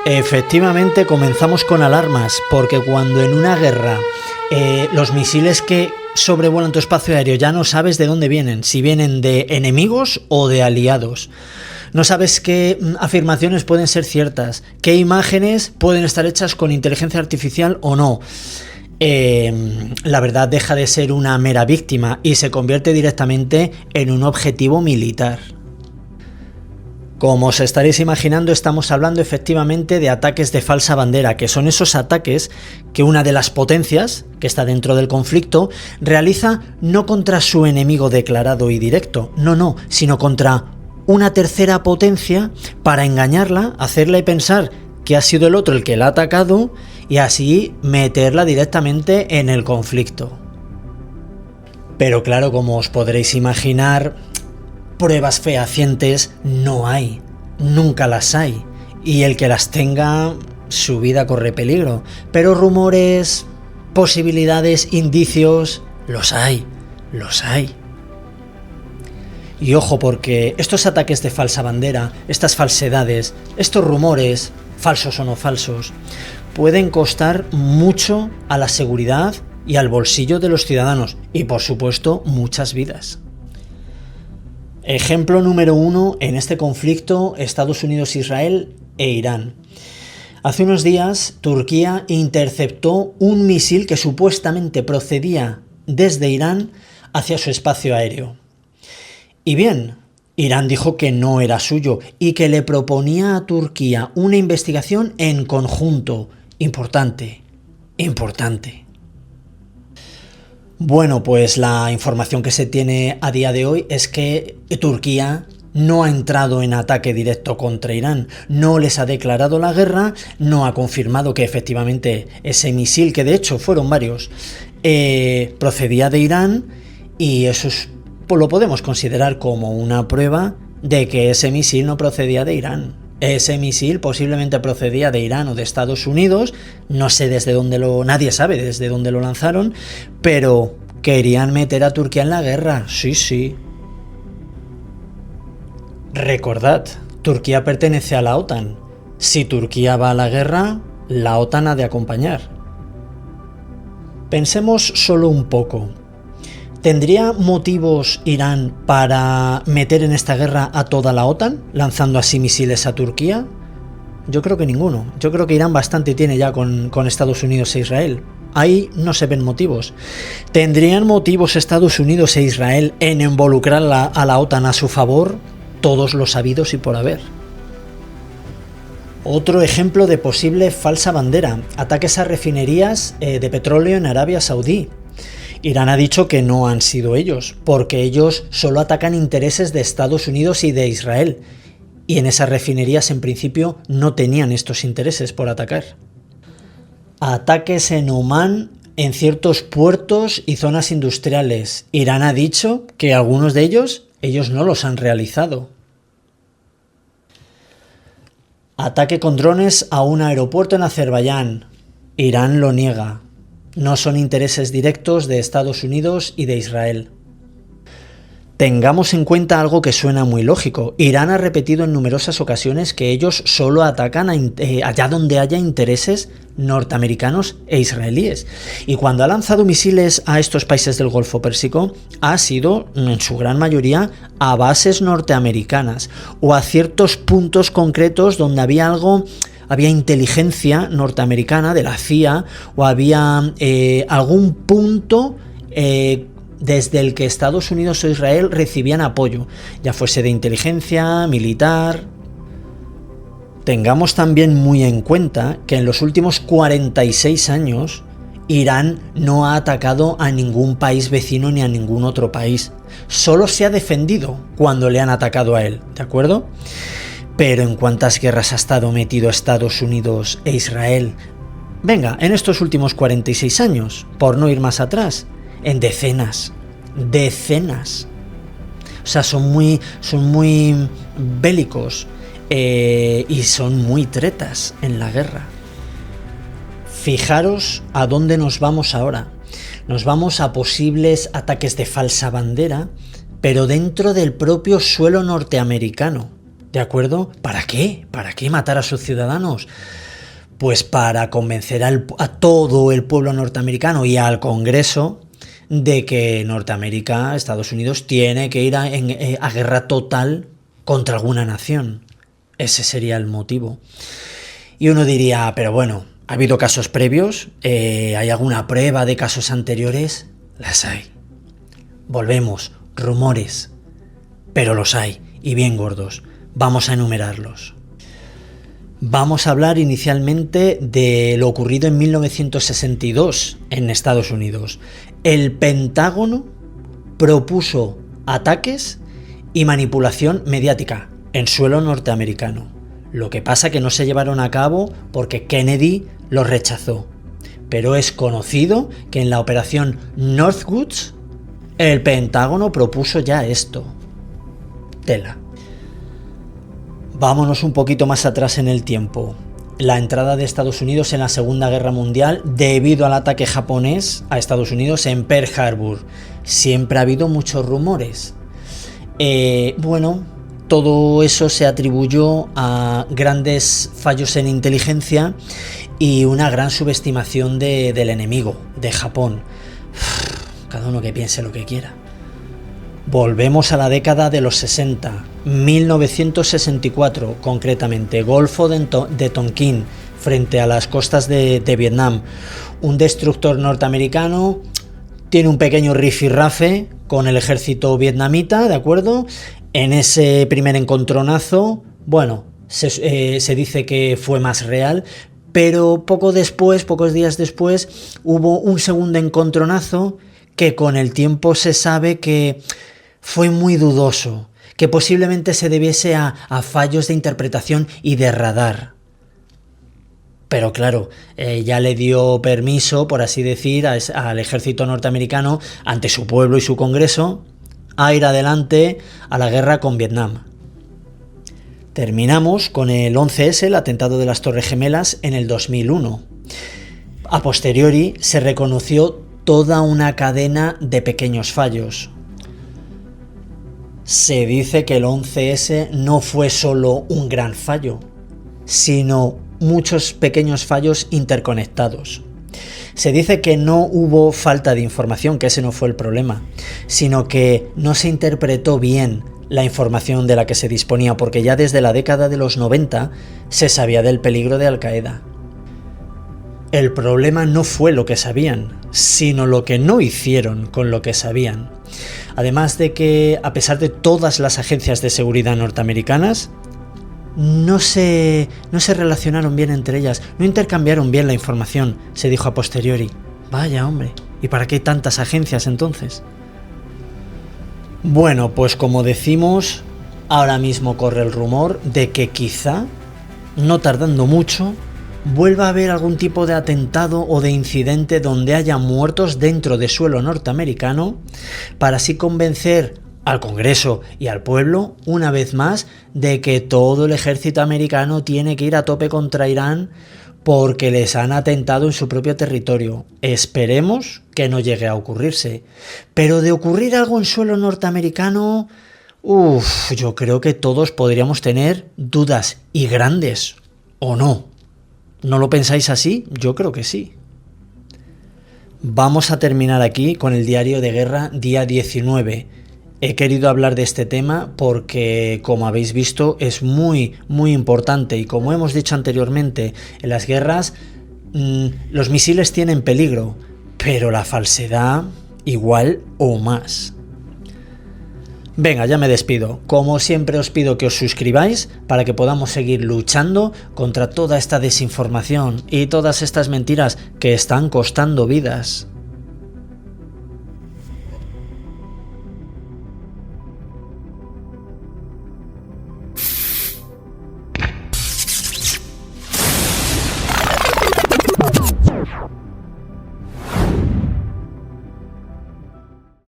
Efectivamente, comenzamos con alarmas, porque cuando en una guerra los misiles que sobrevuelan tu espacio aéreo ya no sabes de dónde vienen, si vienen de enemigos o de aliados. No sabes qué afirmaciones pueden ser ciertas, qué imágenes pueden estar hechas con inteligencia artificial o no. La verdad deja de ser una mera víctima y se convierte directamente en un objetivo militar. Como os estaréis imaginando, estamos hablando efectivamente de ataques de falsa bandera, que son esos ataques que una de las potencias, que está dentro del conflicto, realiza no contra su enemigo declarado y directo, no, sino contra una tercera potencia para engañarla, hacerle pensar que ha sido el otro el que la ha atacado y así meterla directamente en el conflicto. Pero claro, como os podréis imaginar, pruebas fehacientes no hay, nunca las hay, y el que las tenga, su vida corre peligro. Pero rumores, posibilidades, indicios, los hay. Y ojo, porque estos ataques de falsa bandera, estas falsedades, estos rumores, falsos o no falsos, pueden costar mucho a la seguridad y al bolsillo de los ciudadanos, y por supuesto muchas vidas. Ejemplo número 1 en este conflicto: Estados Unidos, Israel e Irán. Hace unos días Turquía interceptó un misil que supuestamente procedía desde Irán hacia su espacio aéreo. Y bien, Irán dijo que no era suyo y que le proponía a Turquía una investigación en conjunto. Importante. Bueno, pues la información que se tiene a día de hoy es que Turquía no ha entrado en ataque directo contra Irán, no les ha declarado la guerra, no ha confirmado que efectivamente ese misil, que de hecho fueron varios, procedía de Irán, y eso lo podemos considerar como una prueba de que ese misil no procedía de Irán. Ese misil posiblemente procedía de Irán o de Estados Unidos, no sé desde dónde nadie sabe desde dónde lo lanzaron, pero querían meter a Turquía en la guerra, sí. Recordad, Turquía pertenece a la OTAN. Si Turquía va a la guerra, la OTAN ha de acompañar. Pensemos solo un poco. ¿Tendría motivos Irán para meter en esta guerra a toda la OTAN, lanzando así misiles a Turquía? Yo creo que ninguno. Yo creo que Irán bastante tiene ya con Estados Unidos e Israel. Ahí no se ven motivos. ¿Tendrían motivos Estados Unidos e Israel en involucrar a la OTAN a su favor? Todos los sabidos y por haber. Otro ejemplo de posible falsa bandera: ataques a refinerías de petróleo en Arabia Saudí. Irán ha dicho que no han sido ellos, porque ellos solo atacan intereses de Estados Unidos y de Israel, y en esas refinerías en principio no tenían estos intereses por atacar. Ataques en Omán en ciertos puertos y zonas industriales. Irán ha dicho que algunos de ellos no los han realizado. Ataque con drones a un aeropuerto en Azerbaiyán. Irán lo niega. No son intereses directos de Estados Unidos y de Israel. Tengamos en cuenta algo que suena muy lógico. Irán ha repetido en numerosas ocasiones que ellos solo atacan allá donde haya intereses norteamericanos e israelíes. Y cuando ha lanzado misiles a estos países del Golfo Pérsico, ha sido, en su gran mayoría, a bases norteamericanas o a ciertos puntos concretos donde había inteligencia norteamericana de la CIA, o había algún punto desde el que Estados Unidos o Israel recibían apoyo, ya fuese de inteligencia, militar. Tengamos también muy en cuenta que en los últimos 46 años Irán no ha atacado a ningún país vecino ni a ningún otro país. Solo se ha defendido cuando le han atacado a él, ¿de acuerdo? Pero ¿en cuántas guerras ha estado metido Estados Unidos e Israel? Venga, en estos últimos 46 años, por no ir más atrás, en decenas. O sea, son muy bélicos y son muy tretas en la guerra. Fijaros a dónde nos vamos ahora. Nos vamos a posibles ataques de falsa bandera, pero dentro del propio suelo norteamericano. ¿De acuerdo? ¿Para qué? ¿Para qué matar a sus ciudadanos? Pues para convencer a todo el pueblo norteamericano y al Congreso de que Norteamérica, Estados Unidos, tiene que ir a guerra total contra alguna nación. Ese sería el motivo. Y uno diría, pero bueno, ¿ha habido casos previos? ¿Hay alguna prueba de casos anteriores? Las hay. Volvemos, rumores. Pero los hay, y bien gordos. Vamos a enumerarlos. Vamos a hablar inicialmente de lo ocurrido en 1962 en Estados Unidos. El Pentágono propuso ataques y manipulación mediática en suelo norteamericano. Lo que pasa que no se llevaron a cabo porque Kennedy los rechazó. Pero es conocido que en la operación Northwoods el Pentágono propuso ya esto. Tela. Vámonos un poquito más atrás en el tiempo. La entrada de Estados Unidos en la Segunda Guerra Mundial debido al ataque japonés a Estados Unidos en Pearl Harbor. Siempre ha habido muchos rumores. Todo eso se atribuyó a grandes fallos en inteligencia y una gran subestimación del enemigo, de Japón. Cada uno que piense lo que quiera. Volvemos a la década de los 60, 1964 concretamente, Golfo de Tonkin, frente a las costas de Vietnam. Un destructor norteamericano tiene un pequeño rifirrafe con el ejército vietnamita, ¿de acuerdo? En ese primer encontronazo, se dice que fue más real, pero pocos días después, hubo un segundo encontronazo que con el tiempo se sabe que fue muy dudoso, que posiblemente se debiese a fallos de interpretación y de radar. Pero claro, ya le dio permiso, por así decir, al ejército norteamericano, ante su pueblo y su Congreso, a ir adelante a la guerra con Vietnam. Terminamos con el 11S, el atentado de las Torres Gemelas, en el 2001. A posteriori se reconoció toda una cadena de pequeños fallos. Se dice que el 11S no fue solo un gran fallo, sino muchos pequeños fallos interconectados. Se dice que no hubo falta de información, que ese no fue el problema, sino que no se interpretó bien la información de la que se disponía, porque ya desde la década de los 90 se sabía del peligro de Al-Qaeda. El problema no fue lo que sabían, sino lo que no hicieron con lo que sabían. Además de que, a pesar de todas las agencias de seguridad norteamericanas, no se relacionaron bien entre ellas, no intercambiaron bien la información, se dijo a posteriori. Vaya hombre, ¿y para qué tantas agencias entonces? Bueno, pues como decimos, ahora mismo corre el rumor de que quizá, no tardando mucho, vuelva a haber algún tipo de atentado o de incidente donde haya muertos dentro de suelo norteamericano, para así convencer al Congreso y al pueblo, una vez más, de que todo el ejército americano tiene que ir a tope contra Irán porque les han atentado en su propio territorio. Esperemos que no llegue a ocurrirse. Pero de ocurrir algo en suelo norteamericano, yo creo que todos podríamos tener dudas, y grandes, ¿o no? ¿No lo pensáis así? Yo creo que sí. Vamos a terminar aquí con el diario de guerra día 19. He querido hablar de este tema porque, como habéis visto, es muy, muy importante. Y como hemos dicho anteriormente, en las guerras los misiles tienen peligro, pero la falsedad igual o más. Venga, ya me despido. Como siempre os pido que os suscribáis para que podamos seguir luchando contra toda esta desinformación y todas estas mentiras que están costando vidas.